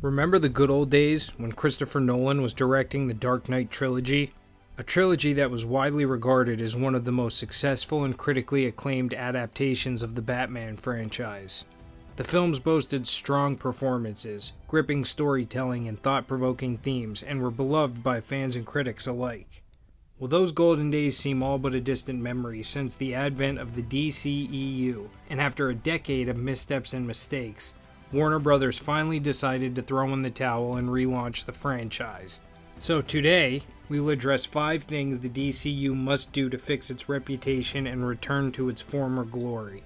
Remember the good old days when Christopher Nolan was directing the Dark Knight trilogy? A trilogy that was widely regarded as one of the most successful and critically acclaimed adaptations of the Batman franchise. The films boasted strong performances, gripping storytelling, and thought-provoking themes, and were beloved by fans and critics alike. Well, those golden days seem all but a distant memory since the advent of the DCEU, and after a decade of missteps and mistakes, Warner Brothers finally decided to throw in the towel and relaunch the franchise. So today, we will address 5 things the DCU must do to fix its reputation and return to its former glory.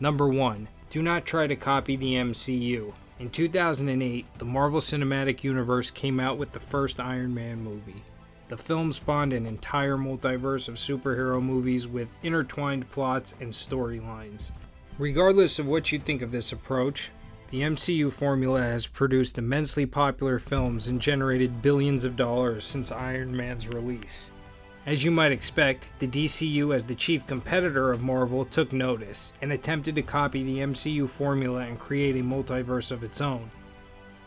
Number 1. Do not try to copy the MCU. In 2008, the Marvel Cinematic Universe came out with the first Iron Man movie. The film spawned an entire multiverse of superhero movies with intertwined plots and storylines. Regardless of what you think of this approach, the MCU formula has produced immensely popular films and generated billions of dollars since Iron Man's release. As you might expect, the DCU, as the chief competitor of Marvel, took notice and attempted to copy the MCU formula and create a multiverse of its own.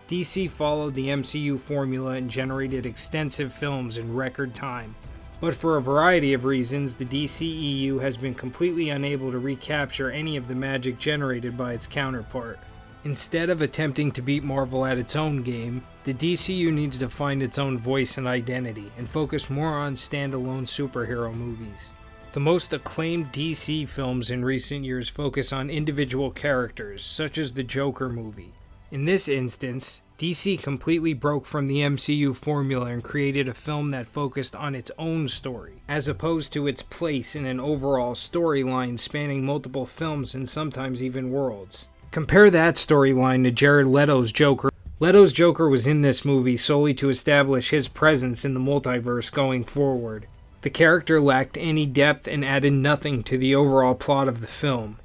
DC followed the MCU formula and generated extensive films in record time. But for a variety of reasons, the DCEU has been completely unable to recapture any of the magic generated by its counterpart. Instead of attempting to beat Marvel at its own game, the DCU needs to find its own voice and identity and focus more on standalone superhero movies. The most acclaimed DC films in recent years focus on individual characters, such as the Joker movie. In this instance, DC completely broke from the MCU formula and created a film that focused on its own story, as opposed to its place in an overall storyline spanning multiple films and sometimes even worlds. Compare that storyline to Jared Leto's Joker. Leto's Joker was in this movie solely to establish his presence in the multiverse going forward. The character lacked any depth and added nothing to the overall plot of the film.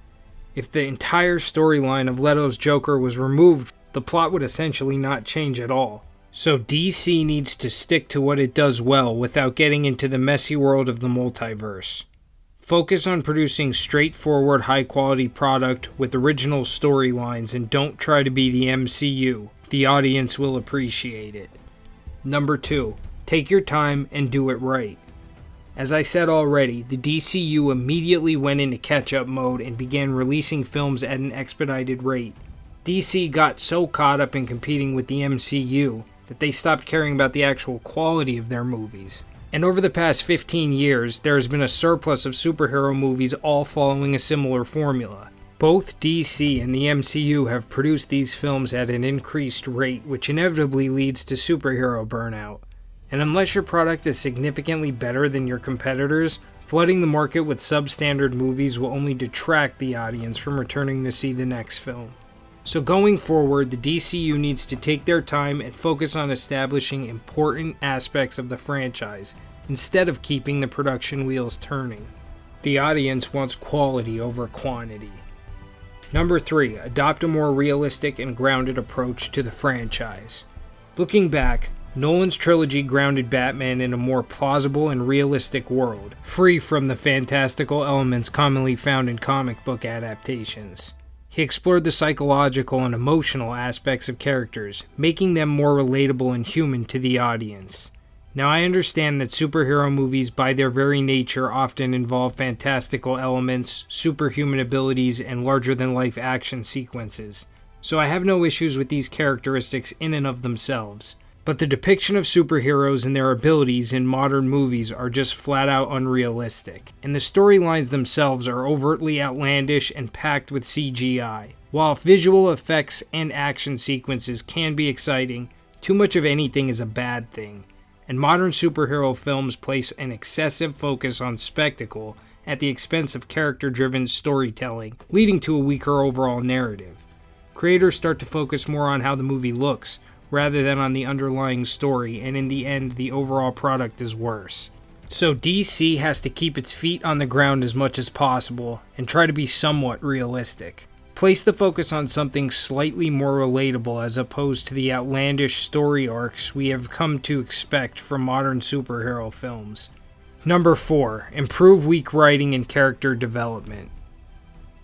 If the entire storyline of Leto's Joker was removed, the plot would essentially not change at all. So DC needs to stick to what it does well without getting into the messy world of the multiverse. Focus on producing straightforward, high-quality product with original storylines and don't try to be the MCU. The audience will appreciate it. Number 2. Take your time and do it right. As I said already, the DCU immediately went into catch-up mode and began releasing films at an expedited rate. DC got so caught up in competing with the MCU that they stopped caring about the actual quality of their movies. And over the past 15 years, there has been a surplus of superhero movies all following a similar formula. Both DC and the MCU have produced these films at an increased rate, which inevitably leads to superhero burnout. And unless your product is significantly better than your competitors, flooding the market with substandard movies will only detract the audience from returning to see the next film. So going forward, the DCU needs to take their time and focus on establishing important aspects of the franchise, instead of keeping the production wheels turning. The audience wants quality over quantity. Number 3. Adopt a more realistic and grounded approach to the franchise. Looking back, Nolan's trilogy grounded Batman in a more plausible and realistic world, free from the fantastical elements commonly found in comic book adaptations. He explored the psychological and emotional aspects of characters, making them more relatable and human to the audience. Now, I understand that superhero movies by their very nature often involve fantastical elements, superhuman abilities, and larger-than-life action sequences, so I have no issues with these characteristics in and of themselves. But the depiction of superheroes and their abilities in modern movies are just flat-out unrealistic, and the storylines themselves are overtly outlandish and packed with CGI. While visual effects and action sequences can be exciting, too much of anything is a bad thing, and modern superhero films place an excessive focus on spectacle at the expense of character-driven storytelling, leading to a weaker overall narrative. Creators start to focus more on how the movie looks, rather than on the underlying story, and in the end, the overall product is worse. So DC has to keep its feet on the ground as much as possible, and try to be somewhat realistic. Place the focus on something slightly more relatable as opposed to the outlandish story arcs we have come to expect from modern superhero films. Number 4. Improve weak writing and character development.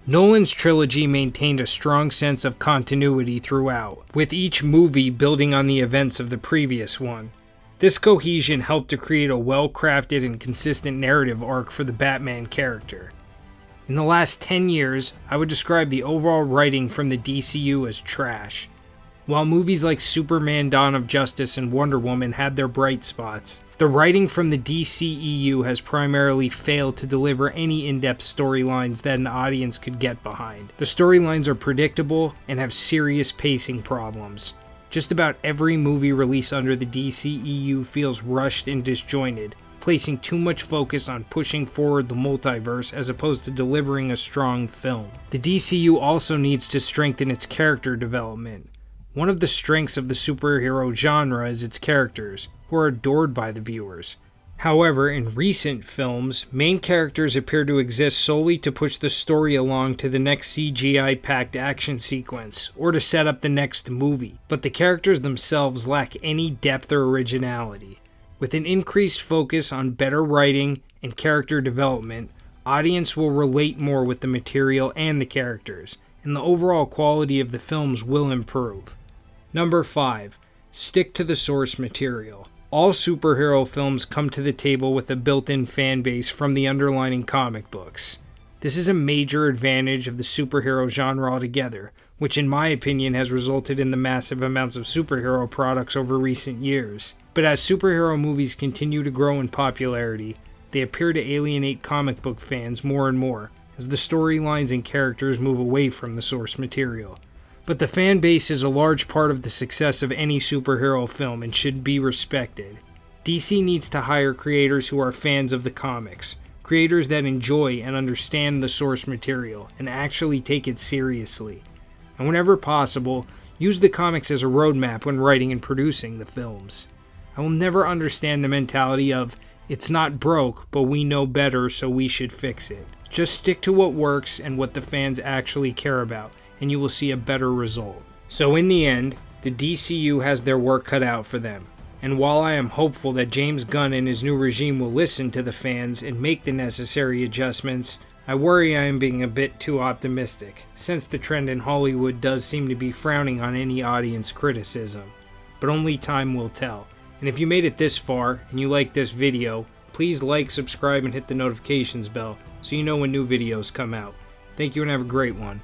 Nolan's trilogy maintained a strong sense of continuity throughout, with each movie building on the events of the previous one. This cohesion helped to create a well-crafted and consistent narrative arc for the Batman character. In the last 10 years, I would describe the overall writing from the DCU as trash. While movies like Superman: Dawn of Justice and Wonder Woman had their bright spots, the writing from the DCEU has primarily failed to deliver any in-depth storylines that an audience could get behind. The storylines are predictable and have serious pacing problems. Just about every movie released under the DCEU feels rushed and disjointed, placing too much focus on pushing forward the multiverse as opposed to delivering a strong film. The DCU also needs to strengthen its character development. One of the strengths of the superhero genre is its characters, who are adored by the viewers. However, in recent films, main characters appear to exist solely to push the story along to the next CGI-packed action sequence, or to set up the next movie, but the characters themselves lack any depth or originality. With an increased focus on better writing and character development, audience will relate more with the material and the characters, and the overall quality of the films will improve. Number 5. Stick to the source material. All superhero films come to the table with a built-in fan base from the underlying comic books. This is a major advantage of the superhero genre altogether, which in my opinion has resulted in the massive amounts of superhero products over recent years. But as superhero movies continue to grow in popularity, they appear to alienate comic book fans more and more, as the storylines and characters move away from the source material. But the fan base is a large part of the success of any superhero film and should be respected. DC needs to hire creators who are fans of the comics, creators that enjoy and understand the source material and actually take it seriously. And whenever possible, use the comics as a roadmap when writing and producing the films. I will never understand the mentality of, it's not broke, but we know better, so we should fix it. Just stick to what works and what the fans actually care about, and you will see a better result. So in the end, the DCU has their work cut out for them. And while I am hopeful that James Gunn and his new regime will listen to the fans and make the necessary adjustments, I worry I am being a bit too optimistic, since the trend in Hollywood does seem to be frowning on any audience criticism. But only time will tell. And if you made it this far and you like this video, please like, subscribe, and hit the notifications bell so you know when new videos come out. Thank you and have a great one.